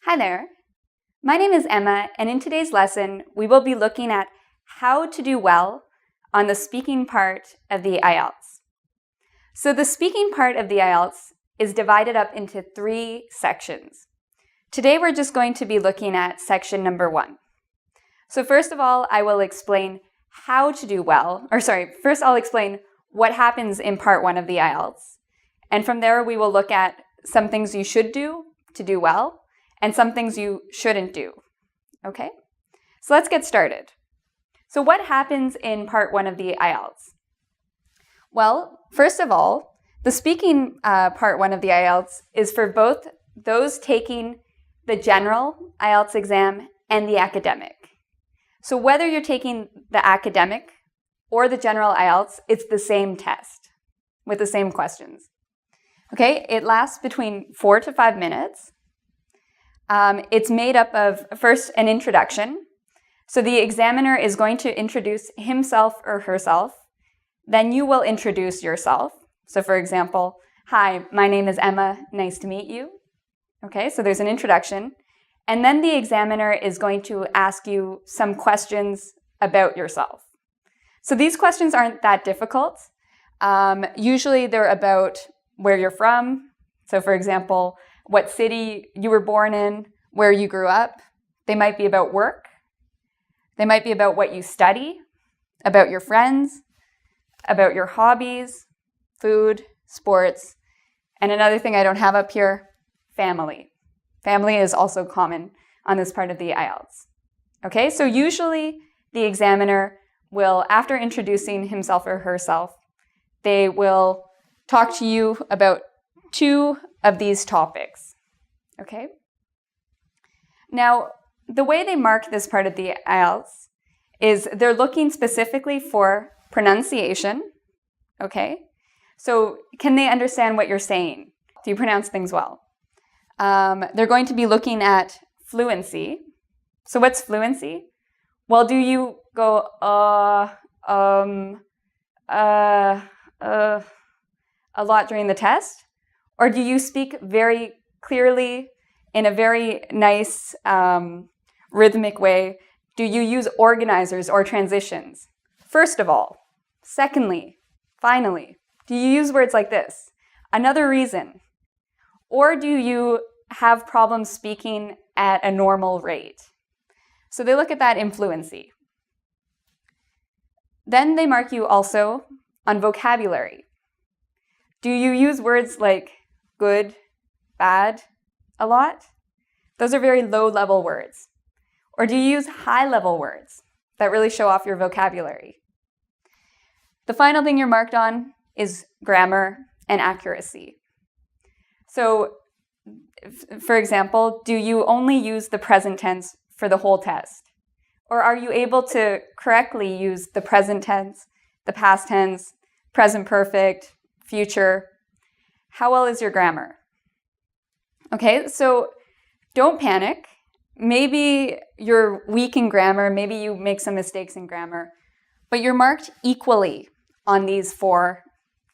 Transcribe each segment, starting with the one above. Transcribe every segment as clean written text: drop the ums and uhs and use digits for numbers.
Hi there. My name is Emma, and in today's lesson, we will be looking at how to do well on the speaking part of the Ielts. So the speaking part of the Ielts is divided up into 3 sections. Today, we're just going to be looking at section number 1. So first of all, I will explain how to do well, first I'll explain what happens in part 1 of the Ielts. And from there, we will look at some things you should do to do well, and some things you shouldn't do. Okay? So let's get started. So what happens in part 1 of the Ielts? Well, first of all, the speaking part 1 of the Ielts is for both those taking the general Ielts exam and the academic. So whether you're taking the academic or the general Ielts, it's the same test with the same questions. Okay, it lasts between 4 to 5 minutes. It's made up of, first, an introduction. So the examiner is going to introduce himself or herself. Then you will introduce yourself. So for example, hi, my name is Emma, nice to meet you. Okay, so there's an introduction. And then the examiner is going to ask you some questions about yourself. So these questions aren't that difficult. Usually they're about where you're from. So for example, what city you were born in, where you grew up. They might be about work. They might be about what you study, about your friends, about your hobbies, food, sports, and another thing I don't have up here, family. Family is also common on this part of the Ielts. Okay, so usually the examiner will, after introducing himself or herself, they will talk to you about 2 of these topics. Okay? Now, the way they mark this part of the Ielts is they're looking specifically for pronunciation. Okay? So can they understand what you're saying? Do you pronounce things well? They're going to be looking at fluency. So what's fluency? Well, do you go a lot during the test? Or do you speak very clearly in a very nice rhythmic way? Do you use organizers or transitions? First of all. Secondly, finally, do you use words like this? Another reason. Or do you have problems speaking at a normal rate? So they look at that in fluency. Then they mark you also on vocabulary. Do you use words like good, bad a lot? Those are very low-level words. Or do you use high-level words that really show off your vocabulary? The final thing you're marked on is grammar and accuracy. So, for example, do you only use the present tense for the whole test? Or are you able to correctly use the present tense, the past tense, present perfect, future? How well is your grammar? Okay, so don't panic. Maybe you're weak in grammar, maybe you make some mistakes in grammar, but you're marked equally on these 4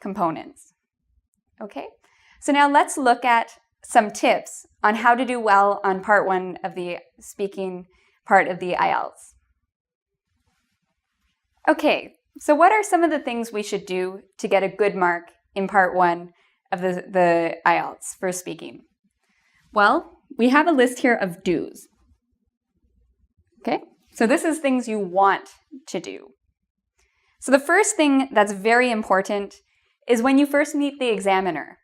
components. Okay, so now let's look at some tips on how to do well on part 1 of the speaking part of the Ielts. Okay, so what are some of the things we should do to get a good mark in part 1 of the Ielts for speaking? Well, we have a list here of do's. Okay, so this is things you want to do. So the first thing that's very important is when you first meet the examiner.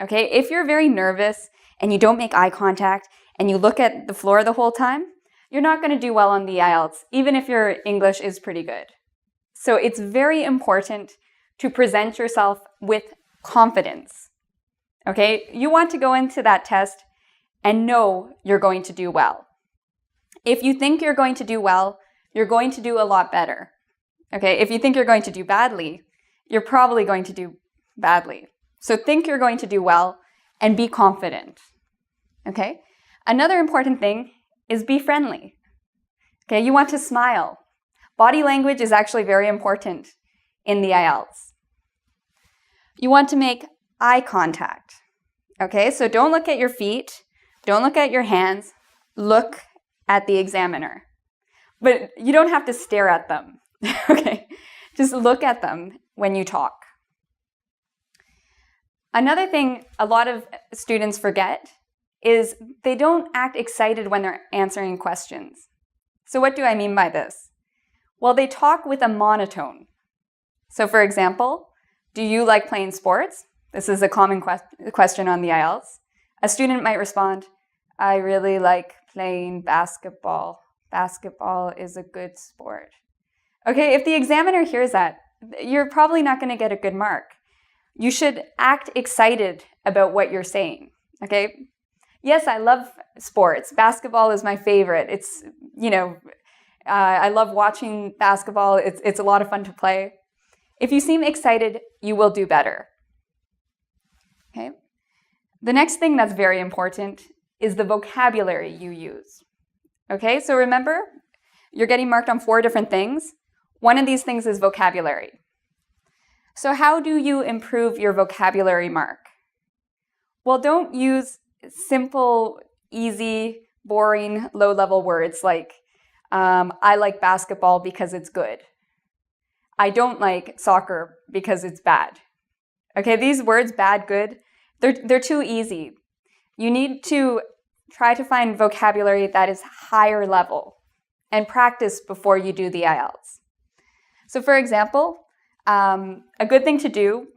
Okay, if you're very nervous and you don't make eye contact and you look at the floor the whole time, you're not going to do well on the Ielts, even if your English is pretty good. So it's very important to present yourself with confidence. Okay, you want to go into that test and know you're going to do well. If you think you're going to do well, you're going to do a lot better. Okay, if you think you're going to do badly, you're probably going to do badly. So think you're going to do well and be confident. Okay, another important thing is be friendly. Okay, you want to smile. Body language is actually very important in the Ielts. You want to make eye contact. Okay, so don't look at your feet, don't look at your hands, look at the examiner. But you don't have to stare at them, okay? Just look at them when you talk. Another thing a lot of students forget is they don't act excited when they're answering questions. So what do I mean by this? Well, they talk with a monotone. So for example, do you like playing sports? This is a common question on the Ielts. A student might respond, I really like playing basketball. Basketball is a good sport. Okay, if the examiner hears that, you're probably not going to get a good mark. You should act excited about what you're saying, okay? Yes, I love sports. Basketball is my favorite. It's, I love watching basketball. It's a lot of fun to play. If you seem excited, you will do better, okay? The next thing that's very important is the vocabulary you use, okay? So remember, you're getting marked on 4 different things. One of these things is vocabulary. So how do you improve your vocabulary mark? Well, don't use simple, easy, boring, low-level words like, I like basketball because it's good. I don't like soccer because it's bad. Okay, these words, bad, good, they're too easy. You need to try to find vocabulary that is higher level and practice before you do the Ielts. So for example, a good thing to do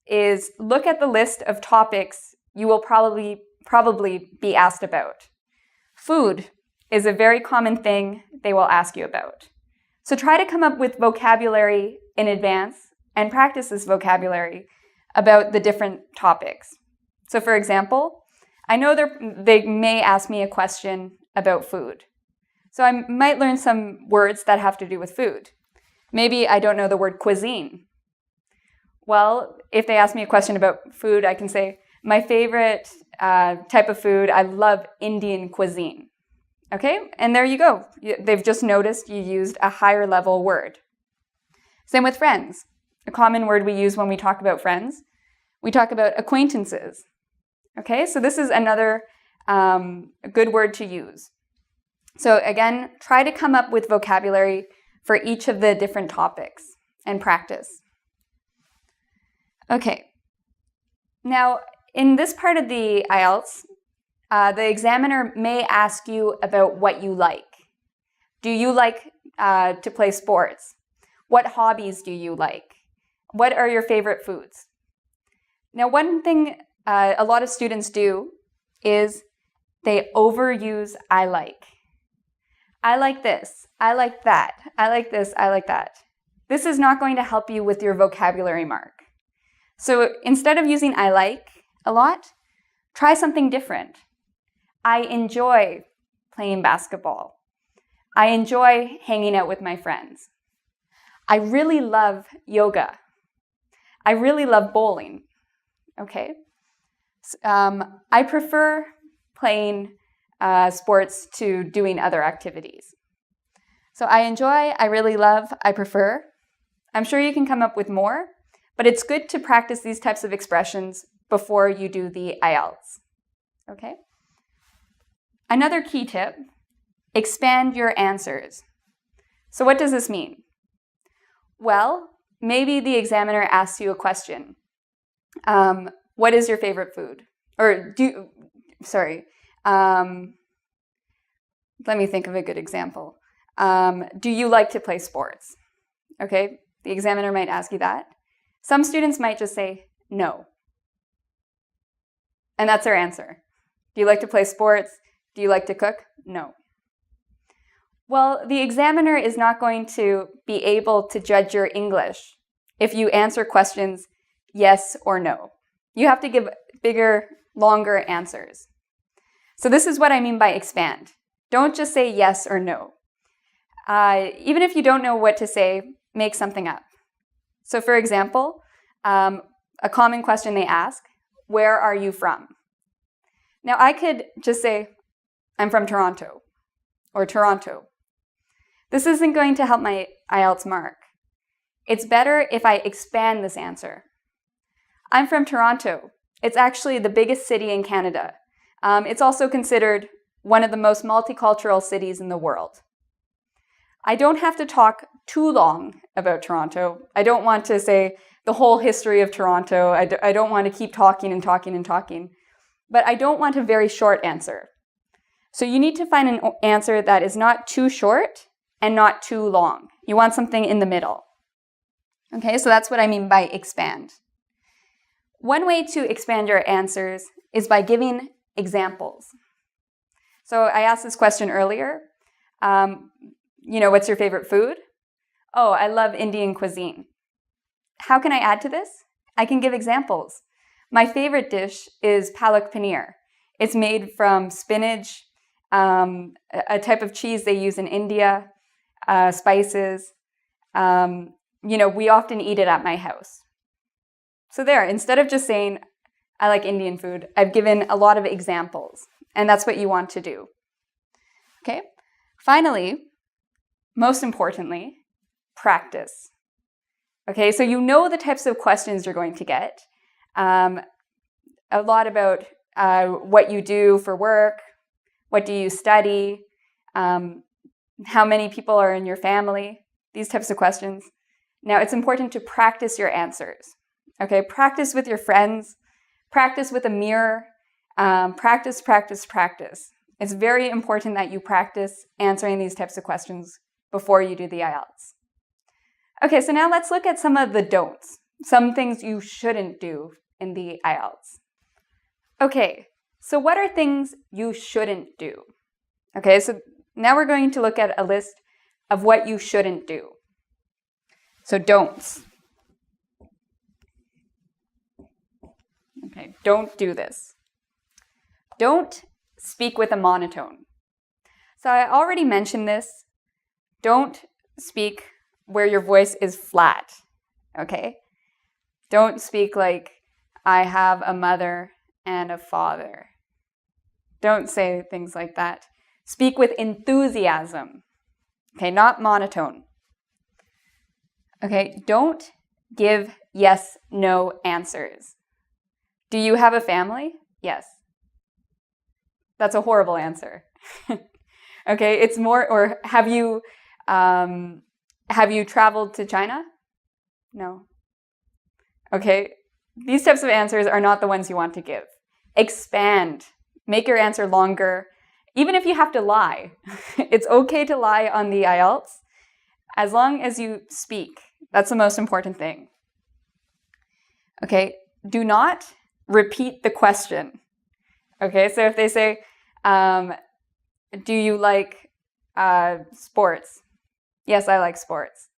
is look at the list of topics you will probably be asked about. Food is a very common thing they will ask you about. So try to come up with vocabulary in advance and practice this vocabulary about the different topics. So for example, I know they may ask me a question about food. So I might learn some words that have to do with food. Maybe I don't know the word cuisine. Well, if they ask me a question about food, I can say, my favorite type of food, I love Indian cuisine. Okay, and there you go. They've just noticed you used a higher level word. Same with friends. A common word we use when we talk about friends. We talk about acquaintances. Okay, so this is another good word to use. So again, try to come up with vocabulary for each of the different topics and practice. Okay, now in this part of the Ielts, the examiner may ask you about what you like. Do you like to play sports? What hobbies do you like? What are your favorite foods? Now, one thing a lot of students do is they overuse I like. I like this. I like that. I like this. I like that. This is not going to help you with your vocabulary mark. So instead of using I like a lot, try something different. I enjoy playing basketball. I enjoy hanging out with my friends. I really love yoga. I really love bowling. Okay. I prefer playing sports to doing other activities. So I enjoy, I really love, I prefer. I'm sure you can come up with more, but it's good to practice these types of expressions before you do the Ielts. Okay? Another key tip, expand your answers. So what does this mean? Well, maybe the examiner asks you a question. What is your favorite food? Or let me think of a good example. Do you like to play sports? Okay, the examiner might ask you that. Some students might just say, no. And that's their answer. Do you like to play sports? Do you like to cook? No. Well, the examiner is not going to be able to judge your English if you answer questions yes or no. You have to give bigger, longer answers. So this is what I mean by expand. Don't just say yes or no. Even if you don't know what to say, make something up. So for example, a common question they ask, where are you from? Now I could just say, I'm from Toronto, or Toronto. This isn't going to help my Ielts mark. It's better if I expand this answer. I'm from Toronto. It's actually the biggest city in Canada. It's also considered one of the most multicultural cities in the world. I don't have to talk too long about Toronto. I don't want to say the whole history of Toronto. I don't want to keep talking and talking and talking. But I don't want a very short answer. So you need to find an answer that is not too short and not too long. You want something in the middle. Okay, so that's what I mean by expand. One way to expand your answers is by giving examples. So I asked this question earlier. What's your favorite food? Oh, I love Indian cuisine. How can I add to this? I can give examples. My favorite dish is palak paneer. It's made from spinach, a type of cheese they use in India, spices. We often eat it at my house. So there, instead of just saying, I like Indian food, I've given a lot of examples. And that's what you want to do. Okay? Finally, most importantly, practice. Okay, so you know the types of questions you're going to get. A lot about what you do for work, what do you study, how many people are in your family, these types of questions. Now, it's important to practice your answers. Okay, practice with your friends, practice with a mirror, practice. It's very important that you practice answering these types of questions before you do the IELTS. Okay, so now let's look at some of the don'ts, some things you shouldn't do in the IELTS. Okay, so what are things you shouldn't do? Okay, so now we're going to look at a list of what you shouldn't do. So don'ts. Okay, don't do this. Don't speak with a monotone. So I already mentioned this. Don't speak where your voice is flat, okay? Don't speak like, I have a mother and a father. Don't say things like that. Speak with enthusiasm, okay, not monotone. Okay, don't give yes, no answers. Do you have a family? Yes. That's a horrible answer. Okay, it's more, or have you traveled to China? No. Okay, these types of answers are not the ones you want to give. Expand. Make your answer longer. Even if you have to lie. It's okay to lie on the IELTS as long as you speak. That's the most important thing. Okay, do not repeat the question. Okay, so if they say, do you like sports? Yes, I like sports.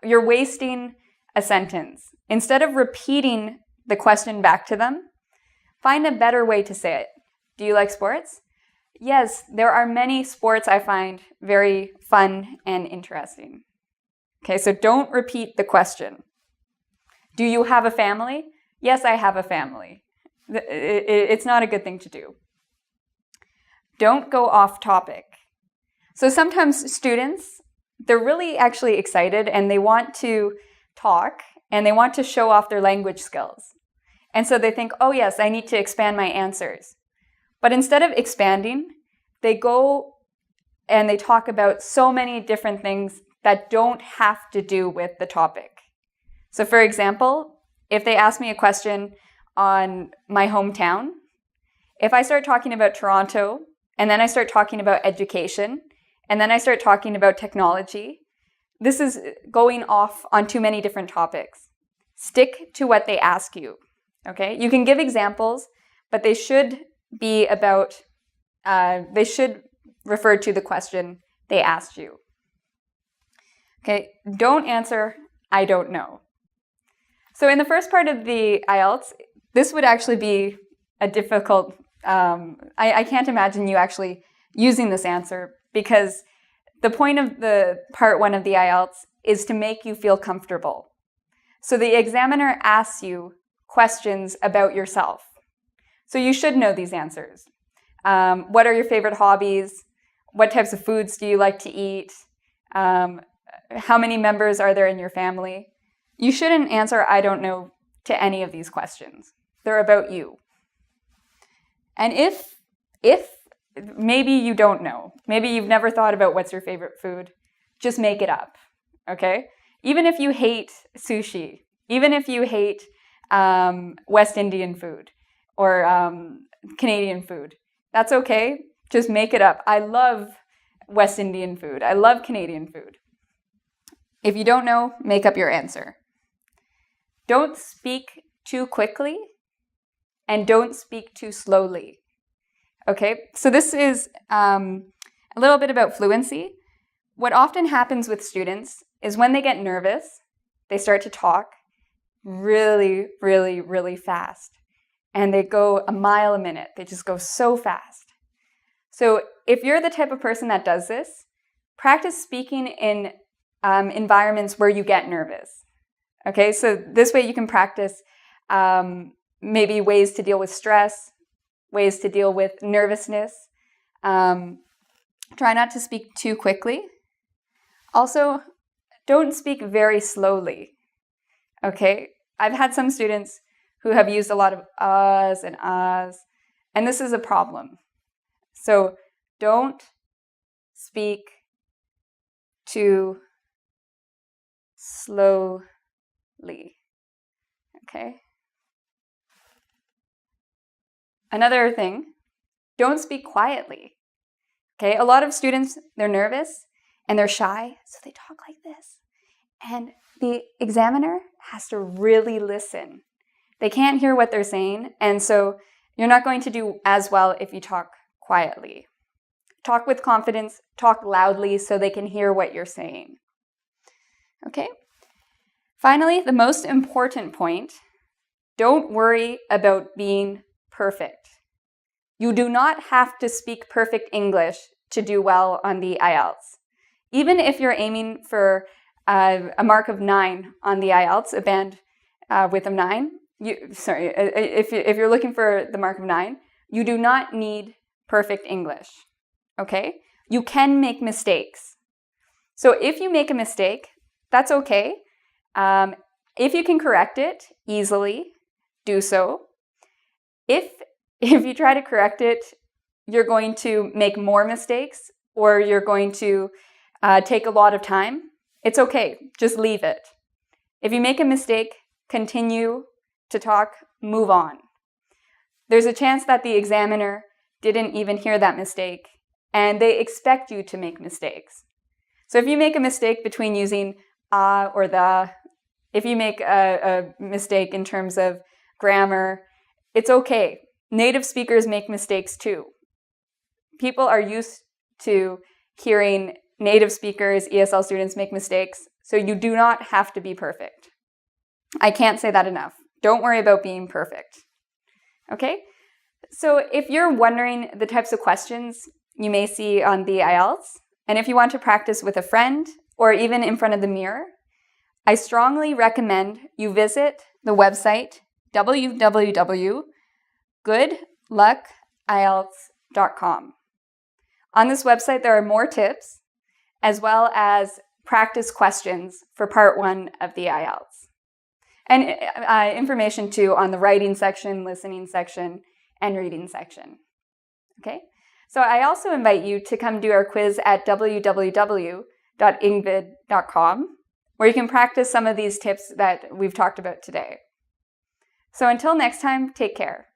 You're wasting a sentence. Instead of repeating the question back to them, find a better way to say it. Do you like sports? Yes, there are many sports I find very fun and interesting. Okay, so don't repeat the question. Do you have a family? Yes, I have a family. It's not a good thing to do. Don't go off topic. So sometimes students, they're really actually excited and they want to talk and they want to show off their language skills. And so they think, oh yes, I need to expand my answers. But instead of expanding, they go and they talk about so many different things that don't have to do with the topic. So for example, if they ask me a question on my hometown, if I start talking about Toronto, and then I start talking about education, and then I start talking about technology, this is going off on too many different topics. Stick to what they ask you, okay? You can give examples, but they should be about, they should refer to the question they asked you. Okay, don't answer, I don't know. So in the first part of the IELTS, this would actually be a difficult, I can't imagine you actually using this answer because the point of the part one of the IELTS is to make you feel comfortable. So the examiner asks you questions about yourself. So you should know these answers. What are your favorite hobbies? What types of foods do you like to eat? How many members are there in your family? You shouldn't answer I don't know to any of these questions. They're about you. And if maybe you don't know. Maybe you've never thought about what's your favorite food. Just make it up, okay? Even if you hate sushi, even if you hate West Indian food or Canadian food, that's okay. Just make it up. I love West Indian food. I love Canadian food. If you don't know, make up your answer. Don't speak too quickly and don't speak too slowly. Okay, so this is a little bit about fluency. What often happens with students is when they get nervous, they start to talk really, really, really fast. And they go a mile a minute. They just go so fast. So if you're the type of person that does this, practice speaking in environments where you get nervous. Okay, so this way you can practice maybe ways to deal with stress, ways to deal with nervousness. Try not to speak too quickly. Also, don't speak very slowly. Okay, I've had some students who have used a lot of uhs and ahs, and this is a problem. So don't speak too slowly. Okay. Another thing, don't speak quietly. Okay, a lot of students, they're nervous and they're shy, so they talk like this. And the examiner has to really listen. They can't hear what they're saying, and so you're not going to do as well if you talk quietly. Talk with confidence, talk loudly so they can hear what you're saying. Okay? Finally, the most important point, don't worry about being perfect. You do not have to speak perfect English to do well on the Ielts. Even if you're aiming for a mark of 9 on the Ielts, a band with a 9, if you're looking for the mark of 9, you do not need perfect English, okay? You can make mistakes. So if you make a mistake, that's okay. If you can correct it easily, do so. If you try to correct it, you're going to make more mistakes or you're going to take a lot of time, it's okay. Just leave it. If you make a mistake, continue to talk, move on. There's a chance that the examiner didn't even hear that mistake, and they expect you to make mistakes. So if you make a mistake between using or the, if you make a mistake in terms of grammar, it's okay. Native speakers make mistakes too. People are used to hearing native speakers, ESL students make mistakes, so you do not have to be perfect. I can't say that enough. Don't worry about being perfect. Okay? So if you're wondering the types of questions you may see on the Ielts, and if you want to practice with a friend or even in front of the mirror, I strongly recommend you visit the website www.goodluckielts.com. On this website, there are more tips as well as practice questions for part 1 of the Ielts. And information too on the writing section, listening section, and reading section. Okay? So I also invite you to come do our quiz at www.ingvid.com, where you can practice some of these tips that we've talked about today. So until next time, take care.